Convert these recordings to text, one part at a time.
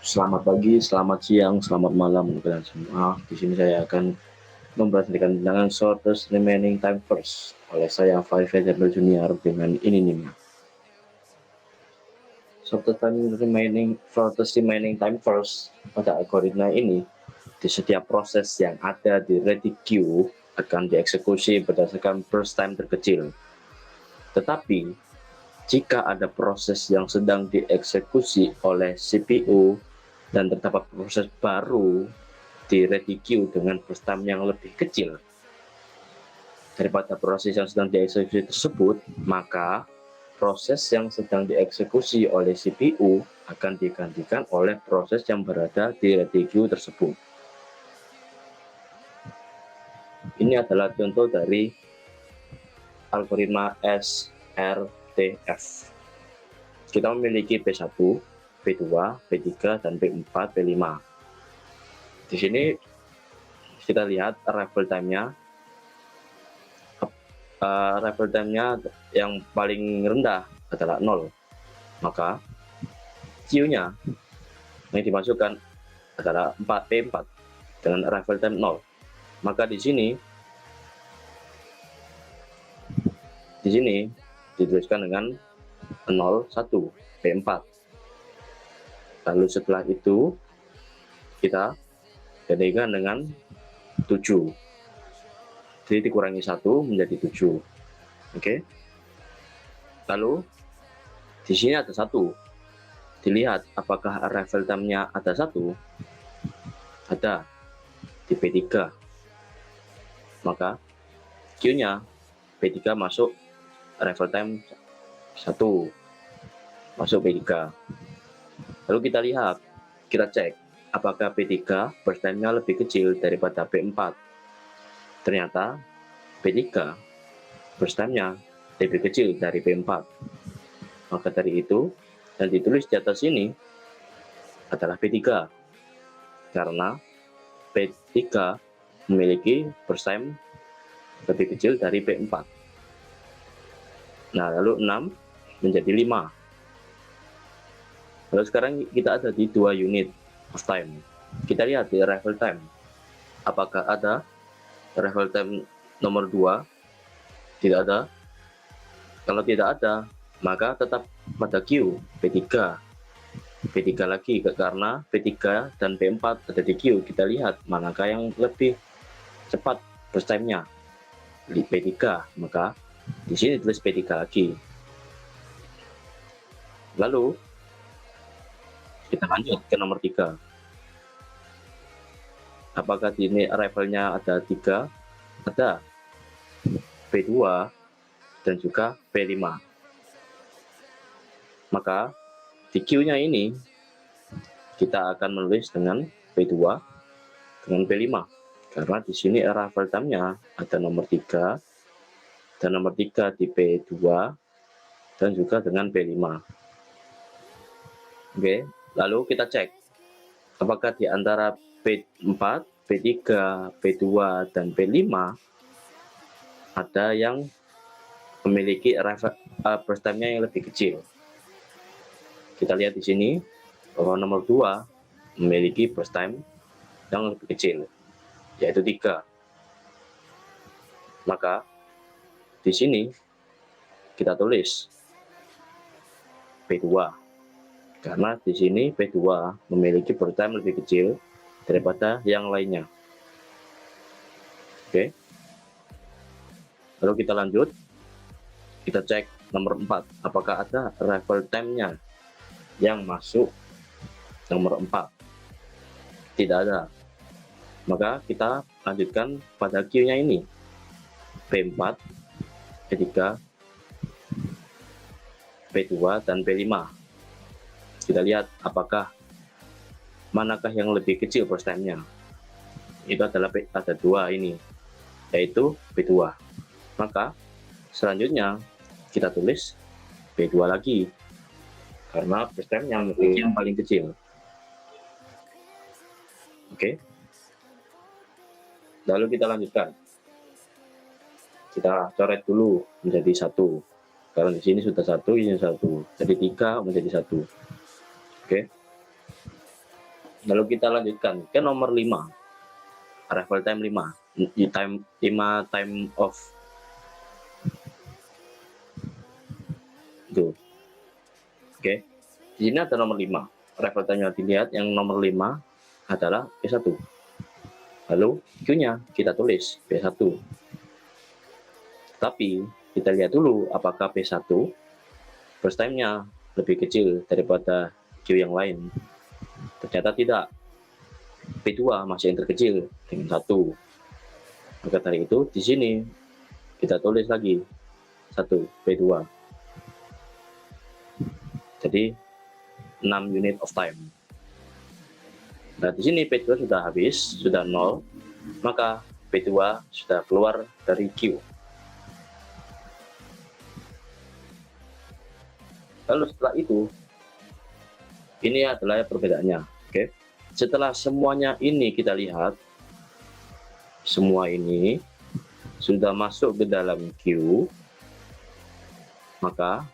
Selamat pagi, selamat siang, selamat malam untuk kalian semua. Di sini saya akan mempresentasikan tentang shortest remaining time first oleh saya Faisal Federal Junior dengan ini nih. Shortest remaining time first pada algoritma ini di setiap proses yang ada di ready queue akan dieksekusi berdasarkan burst time terkecil. Tetapi jika ada proses yang sedang dieksekusi oleh CPU dan terdapat proses baru di ready queue dengan burst time yang lebih kecil daripada proses yang sedang dieksekusi tersebut, maka proses yang sedang dieksekusi oleh CPU akan digantikan oleh proses yang berada di ready queue tersebut. Ini adalah contoh dari algoritma SRTF. Kita memiliki P1, P2, P3, dan P4, P5. Di sini kita lihat arrival time-nya. Yang paling rendah adalah 0. Maka Q-nya yang dimasukkan adalah P4 dengan arrival time 0. Maka di sini dituliskan dengan 0, 1, P4. Lalu setelah itu kita gantikan dengan 7. Jadi dikurangi 1 menjadi 7. Oke. Lalu di sini ada 1. Dilihat apakah arrival time-nya ada 1. Ada di P3. Maka Q-nya P3 masuk arrival time 1. Masuk P3. Lalu kita cek apakah P3 burst time-nya lebih kecil daripada P4. Ternyata P3 burst time-nya lebih kecil dari P4. Maka dari itu, yang ditulis di atas ini adalah P3. Karena P3 memiliki burst time lebih kecil dari P4. Nah, lalu 6 menjadi 5. Lalu sekarang kita ada di 2 unit of time. Kita lihat di arrival time. Apakah ada arrival time nomor 2? Tidak ada. Kalau tidak ada, maka tetap pada Q, P3. P3 lagi, karena P3 dan P4 ada di Q. Kita lihat manakah yang lebih cepat burst time-nya. Di P3, maka di sini tulis P3 lagi. Lalu kita lanjut ke nomor 3. Apakah di ini arrival-nya ada 3? Ada P2 dan juga P5. Maka di Q-nya ini kita akan menulis dengan P2 dengan P5. Karena di sini arrival time-nya ada nomor 3 dan nomor 3 di P2 dan juga dengan P5. Oke, lalu kita cek apakah di antara P4, P3, P2, dan P5 ada yang memiliki burst time-nya yang lebih kecil. Kita lihat di sini bahwa nomor 2 memiliki burst time yang lebih kecil, yaitu 3. Maka di sini kita tulis P2. Karena di sini P2 memiliki burst time lebih kecil daripada yang lainnya. Oke. Lalu kita lanjut. Kita cek nomor 4. Apakah ada arrival time-nya yang masuk nomor 4? Tidak ada. Maka kita lanjutkan pada Q-nya ini. P4, P3, P2, dan P5. Kita lihat apakah manakah yang lebih kecil burst time-nya. Itu adalah ada 2 ini, yaitu P2. Maka selanjutnya kita tulis P2 lagi, karena burst time yang paling kecil. Oke. Lalu kita lanjutkan. Kita coret dulu menjadi 1. Karena di sini sudah 1, ini 1. Jadi 3 menjadi 1. Oke. Lalu kita lanjutkan ke nomor 5, arrival time 5, time of itu. Oke. Di sini ada nomor 5. Arrival time-nya dilihat, yang nomor 5 adalah P1. Lalu Q-nya kita tulis P1. Tapi kita lihat dulu apakah P1 burst time-nya lebih kecil daripada Q yang lain. Ternyata tidak. P2 masih yang terkecil dengan 1. Maka dari itu di sini kita tulis lagi 1 P2. Jadi 6 unit of time. Nah, di sini P2 sudah habis, sudah 0, maka P2 sudah keluar dari Q. Lalu setelah itu, ini adalah perbedaannya. Oke. Setelah semuanya ini kita lihat, semua ini sudah masuk ke dalam Q, maka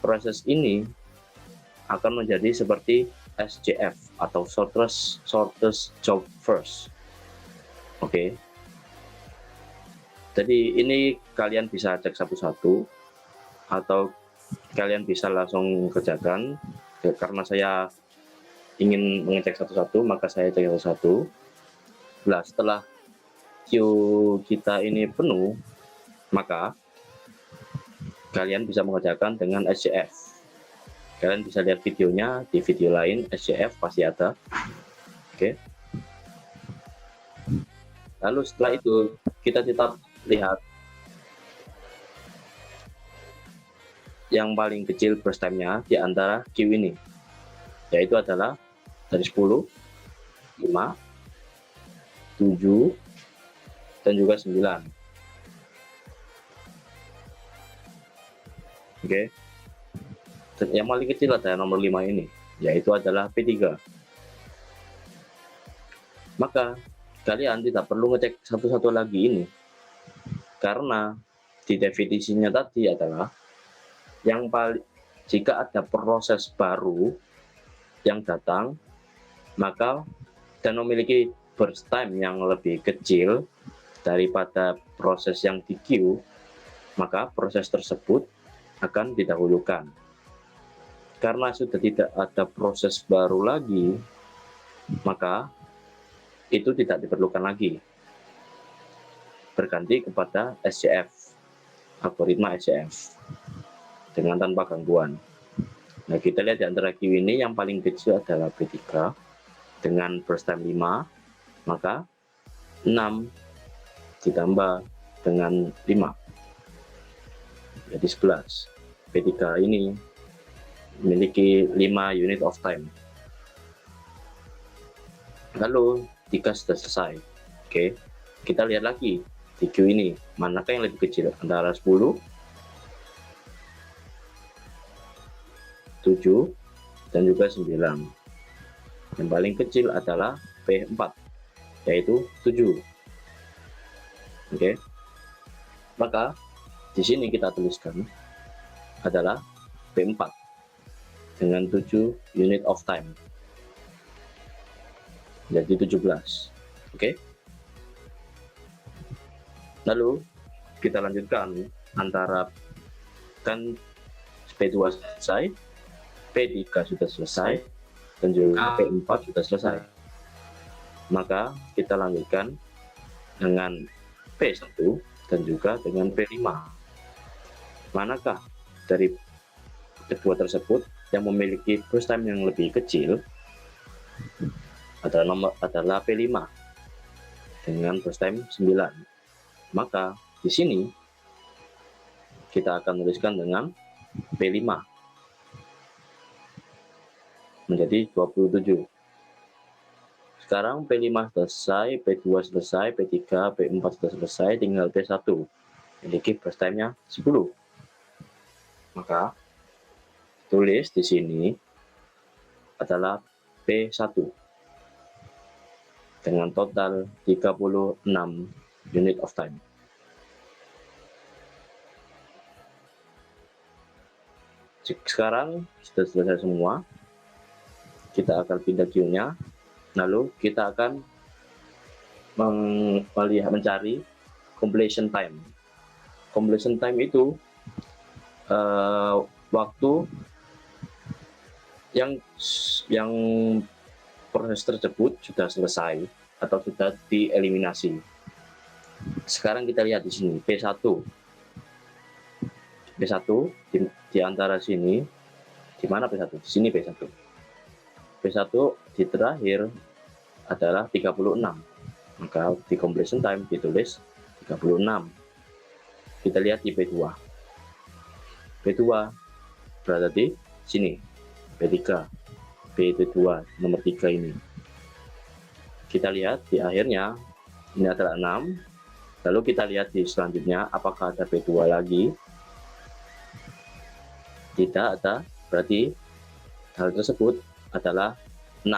proses ini akan menjadi seperti SJF atau shortest job first. Oke. Jadi ini kalian bisa cek satu-satu atau kalian bisa langsung kerjakan. Karena saya ingin mengecek satu-satu, maka saya cek satu-satu. Nah, setelah Q kita ini penuh, maka kalian bisa mengerjakan dengan SJF. Kalian bisa lihat videonya di video lain, SJF pasti ada. Oke. Lalu setelah itu kita tetap lihat yang paling kecil burst time-nya di antara Q ini, yaitu adalah dari 10, 5, 7, dan juga 9. Oke. Yang paling kecil adalah nomor 5 ini, yaitu adalah P3. Maka kalian tidak perlu ngecek satu-satu lagi ini, karena di definisinya tadi adalah yang paling, jika ada proses baru yang datang, maka dan memiliki burst time yang lebih kecil daripada proses yang di Q, maka proses tersebut akan didahulukan. Karena sudah tidak ada proses baru lagi, maka itu tidak diperlukan lagi, berganti kepada SJF, algoritma SJF dengan tanpa gangguan. Nah, kita lihat di antara Q ini yang paling kecil adalah P3 dengan burst time 5, maka 6 ditambah dengan 5 jadi 11. P3 ini memiliki 5 unit of time. Lalu 3 sudah selesai. Oke, kita lihat lagi di Q ini manakah yang lebih kecil antara 10, 7, dan juga 9. Yang paling kecil adalah P4, yaitu 7. Oke. Maka di sini kita tuliskan adalah P4 dengan 7 unit of time. Jadi 17. Oke. Lalu kita lanjutkan antara kan P2 selesai, P3 sudah selesai, dan juga P4 sudah selesai. Maka kita lanjutkan dengan P1 dan juga dengan P5. Manakah dari kedua tersebut yang memiliki burst time yang lebih kecil adalah P5 dengan burst time 9. Maka di sini kita akan tuliskan dengan P5 menjadi 27. Sekarang P5 selesai, P2 selesai, P3, P4 sudah selesai, tinggal P1 memiliki burst time-nya 10. Maka tulis di sini adalah P1 dengan total 36 unit of time. Sekarang sudah selesai semua. kita akan pindah queue-nya, lalu kita akan mencari completion time. Completion time itu waktu yang proses tersebut sudah selesai atau sudah dieliminasi. Sekarang kita lihat di sini P1 di antara sini, di mana P1? Di sini P1 di terakhir adalah 36, maka di completion time ditulis 36. Kita lihat di P2 berada di sini, P2 nomor 3 ini. Kita lihat di akhirnya ini adalah 6. Lalu kita lihat di selanjutnya apakah ada P2 lagi. Tidak ada, berarti hal tersebut adalah 6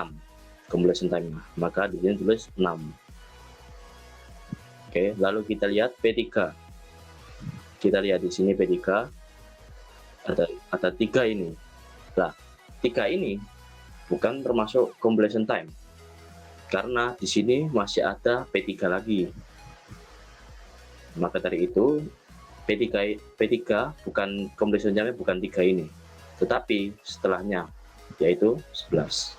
completion time, maka di sini tulis 6. Oke, lalu kita lihat P3. Kita lihat di sini P3 ada 3 ini. Nah, 3 ini bukan termasuk completion time karena di sini masih ada P3 lagi. Maka dari itu P3 bukan completion time, bukan 3 ini, tetapi setelahnya yaitu 11.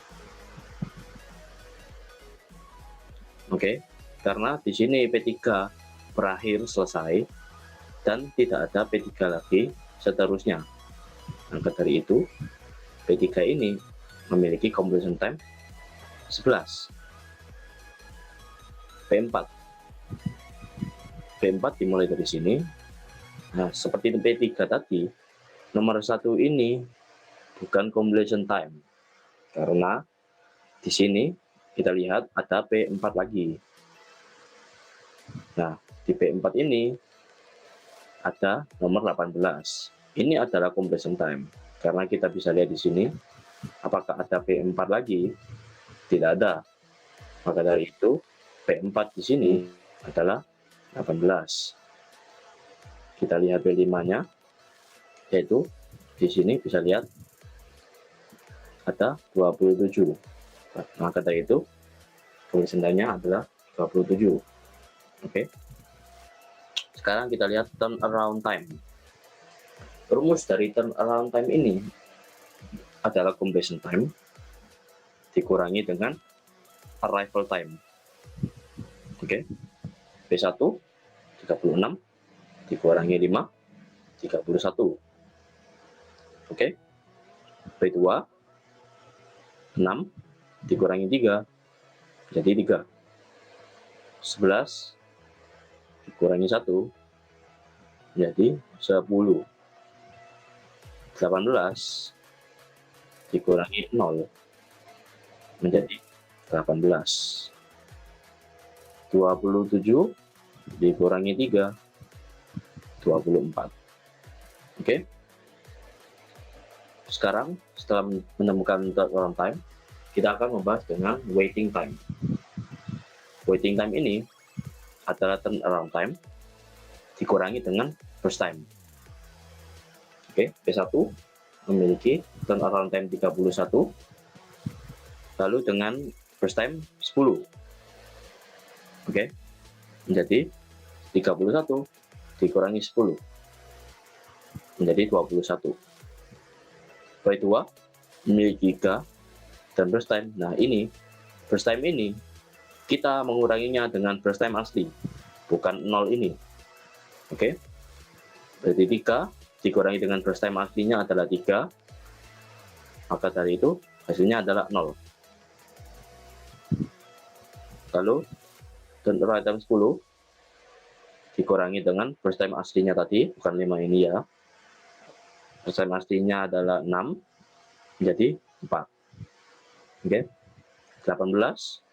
Oke, karena di sini P3 berakhir selesai dan tidak ada P3 lagi seterusnya. Maka dari itu P3 ini memiliki completion time 11. P4 dimulai dari sini. Nah, seperti P3 tadi, nomor 1 ini bukan completion time karena di sini kita lihat ada P4 lagi. Nah, di P4 ini ada nomor 18. Ini adalah completion time karena kita bisa lihat di sini apakah ada P4 lagi. Tidak ada. Maka dari itu P4 di sini adalah 18. Kita lihat P5-nya, yaitu di sini bisa lihat ada 27. Maka dari itu completion time-nya adalah 27. Oke. Sekarang kita lihat turnaround time. Rumus dari turnaround time ini adalah completion time dikurangi dengan arrival time. Oke. P1 36 dikurangi 5 31. Oke. P2 6 dikurangi 3 jadi 3. 11 dikurangi 1 jadi 10. 18 dikurangi 0 menjadi 18. 27 dikurangi 3 24. Oke. Sekarang setelah menemukan turnaround time, kita akan membahas dengan waiting time. Waiting time ini adalah turnaround time dikurangi dengan burst time. Oke, P1 memiliki turnaround time 31, lalu dengan burst time 10. Oke, menjadi 31 dikurangi 10 menjadi 21. P2 memiliki 3 dan burst time. Nah, ini burst time ini kita menguranginya dengan burst time asli, bukan 0 ini. Oke, berarti 3 dikurangi dengan burst time aslinya adalah 3, maka dari itu hasilnya adalah 0. Lalu turnaround time 10 dikurangi dengan burst time aslinya tadi, bukan 5 ini ya. Burst time aslinya adalah 6 menjadi 4. Oke. 18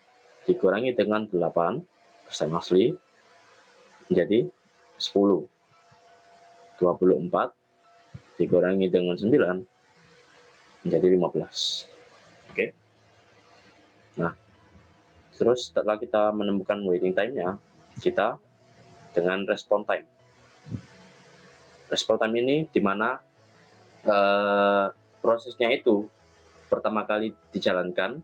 dikurangi dengan 8 burst time asli menjadi 10. 24 dikurangi dengan 9 menjadi 15. Oke. Nah, terus setelah kita menemukan waiting time-nya, kita dengan respon time. Respon time ini di mana prosesnya itu pertama kali dijalankan,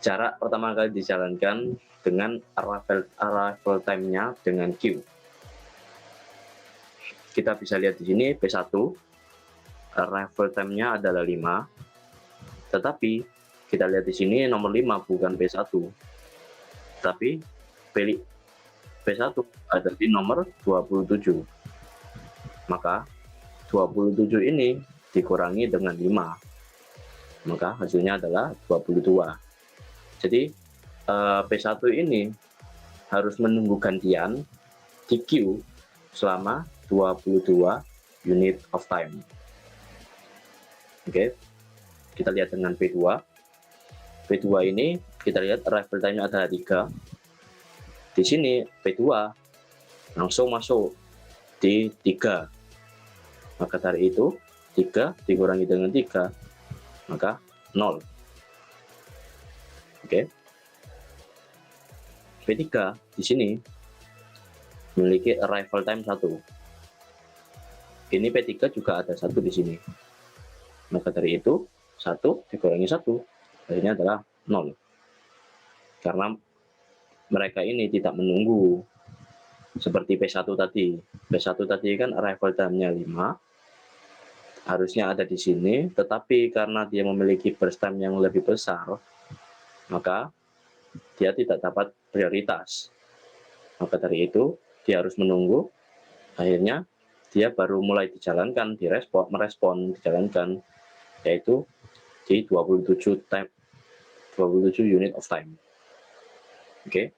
jarak pertama kali dijalankan dengan arrival time-nya dengan Q. Kita bisa lihat di sini P1, arrival time-nya adalah 5, tetapi kita lihat di sini nomor 5 bukan P1, tapi P1 ada di nomor 27. Maka 27 ini dikurangi dengan 5, maka hasilnya adalah 22. Jadi P1 ini harus menunggu gantian di Q selama 22 unit of time. Oke, kita lihat dengan P2. P2 ini kita lihat arrival time-nya ada 3. Di sini P2 langsung masuk di 3. Maka dari itu 3 dikurangi dengan 3, maka 0. Oke. P3 di sini memiliki arrival time 1. Ini P3 juga ada 1 di sini. Maka dari itu 1 dikurangi 1 hasilnya adalah 0. Karena mereka ini tidak menunggu seperti P1 tadi. P1 tadi kan arrival time-nya 5. Harusnya ada di sini, tetapi karena dia memiliki burst time yang lebih besar, maka dia tidak dapat prioritas. Maka dari itu dia harus menunggu, akhirnya dia baru mulai dijalankan, merespon dijalankan, yaitu di 27 unit of time. Oke.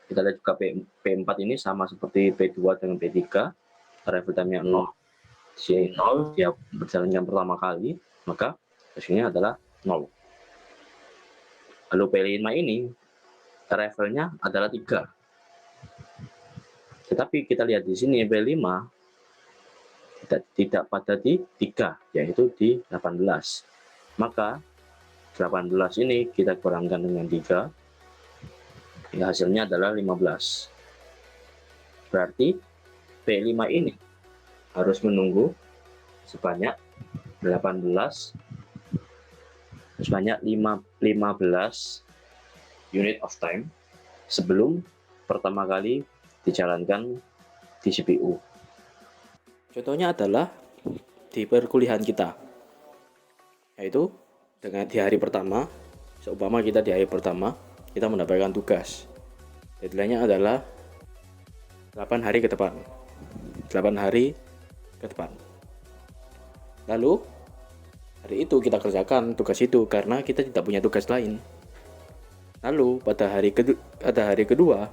Kita lihat juga P4 ini sama seperti P2 dengan P3, arrival time-nya 0. Si 0 dia berjalankan pertama kali, maka hasilnya adalah 0. Lalu P5 ini arrival-nya adalah 3. Tetapi kita lihat di sini P5 tidak pada di 3, yaitu di 18. Maka 18 ini kita kurangkan dengan 3, ya hasilnya adalah 15. Berarti P5 ini harus menunggu sebanyak 15 unit of time sebelum pertama kali dijalankan di CPU. Contohnya adalah di perkuliahan kita, yaitu dengan di hari pertama, seumpama kita di hari pertama kita mendapatkan tugas, deadline-nya adalah 8 hari ke depan. 8 hari ke depan. Lalu hari itu kita kerjakan tugas itu karena kita tidak punya tugas lain. Lalu pada hari kedua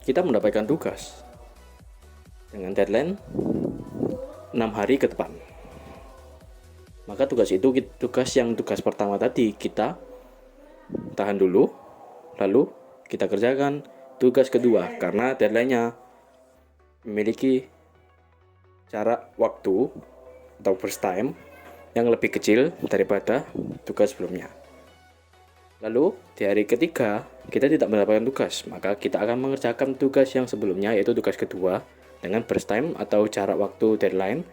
kita mendapatkan tugas dengan deadline 6 hari ke depan. Maka tugas pertama tadi kita tahan dulu, lalu kita kerjakan tugas kedua karena deadline-nya memiliki jarak waktu atau burst time yang lebih kecil daripada tugas sebelumnya. Lalu di hari ketiga kita tidak mendapatkan tugas, maka kita akan mengerjakan tugas yang sebelumnya, yaitu tugas kedua dengan burst time atau jarak waktu deadline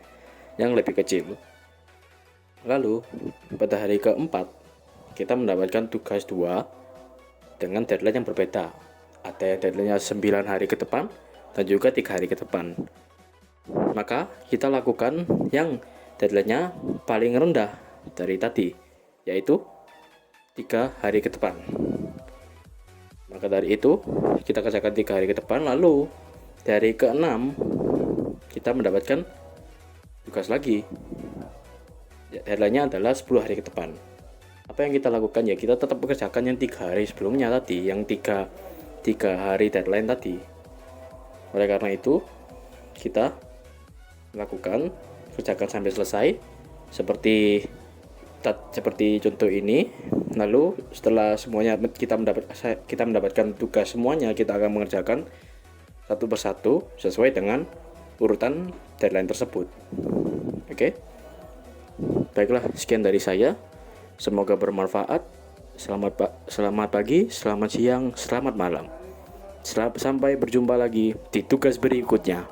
yang lebih kecil. Lalu pada hari keempat kita mendapatkan tugas 2 dengan deadline yang berbeda. Ada deadline-nya 9 hari ke depan dan juga 3 hari ke depan. Maka kita lakukan yang deadline-nya paling rendah dari tadi, yaitu 3 hari ke depan. Maka dari itu kita kerjakan 3 hari ke depan, lalu dari ke-6 kita mendapatkan tugas lagi. Deadline-nya adalah 10 hari ke depan. Apa yang kita lakukan? Ya kita tetap mengerjakan yang 3 hari sebelumnya tadi, yang 3 hari deadline tadi. Oleh karena itu kita lakukan, kerjakan sampai selesai seperti contoh ini. Lalu setelah semuanya kita mendapatkan tugas semuanya, kita akan mengerjakan satu persatu sesuai dengan urutan deadline tersebut. Oke. Baiklah, sekian dari saya. Semoga bermanfaat. Selamat pagi, selamat siang, selamat malam. Sampai berjumpa lagi di tugas berikutnya.